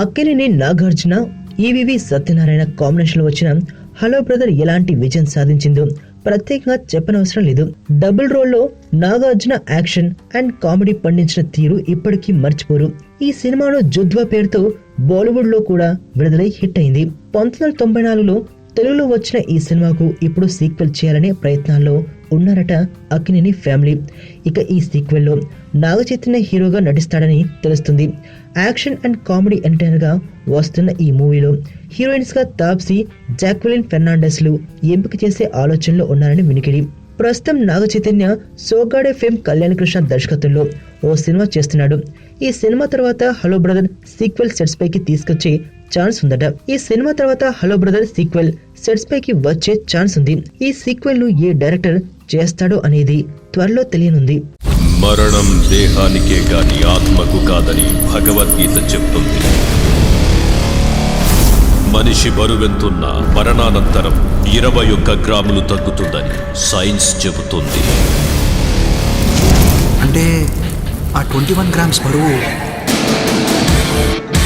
Akkineni Nagarjuna EVV Satyanarayana combination లో వచ్చిన hello brother ఎలాంటి విజయం సాధించిందో ప్రత్యేకంగా చెప్పనవసరం లేదు. డబుల్ రోల్ లో నాగార్జున యాక్షన్ అండ్ కామెడీ పండించిన తీరు ఇప్పటికీ మర్చిపోరు. ఈ సినిమాను జుద్వా పేరుతో బాలీవుడ్ లో కూడా విడుదలై హిట్ అయింది. 1994లో తెలుగులో వచ్చిన ఈ సినిమాకు ఇప్పుడు సీక్వెల్ చేయాలనే ప్రయత్నాల్లో ఉన్నారట అక్కినేని ఫ్యామిలీ. ఇక ఈ సీక్వెల్ లో నాగ చైతన్య హీరోగా నటిస్తాడని తెలుస్తుంది. యాక్షన్ అండ్ కామెడీ ఎంటర్టైనర్ గా వస్తున్న ఈ మూవీలో హీరోయిన్స్ గా తాప్సీ, జాక్వెలిన్ ఫెర్నాండెస్ లు ఎంపిక చేసే ఆలోచనలో ఉన్నారని వినికిడి. ప్రస్తుతం నాగ చైతన్య సోగ్గాడే ఫేమ్ కళ్యాణ్ కృష్ణ దర్శకత్వంలో ఓ సినిమా చేస్తున్నాడు. ఈ సినిమా తర్వాత హలో బ్రదర్ సీక్వెల్ సెట్స్ పైకి తీసుకొచ్చే ఛాన్స్ ఉందట. ఈ సినిమా తర్వాత హలో బ్రదర్ సీక్వెల్ సెట్స్ పైకి వచ్చే ఛాన్స్ ఉంది. ఈ సీక్వెల్ ను ఏ డైరెక్టర్ చేస్తాడో అనేది త్వరలో తెలియనుంది. మరణం దేహానికే గాని ఆత్మకు కాదని భగవద్గీత చెప్తుంది. మనిషి బరువెంతున్న మరణానంతరం 21 గ్రాములు తగ్గుతుందని సైన్స్ చెబుతుంది. అంటే ఆ 21 గ్రామ్స్ బరువు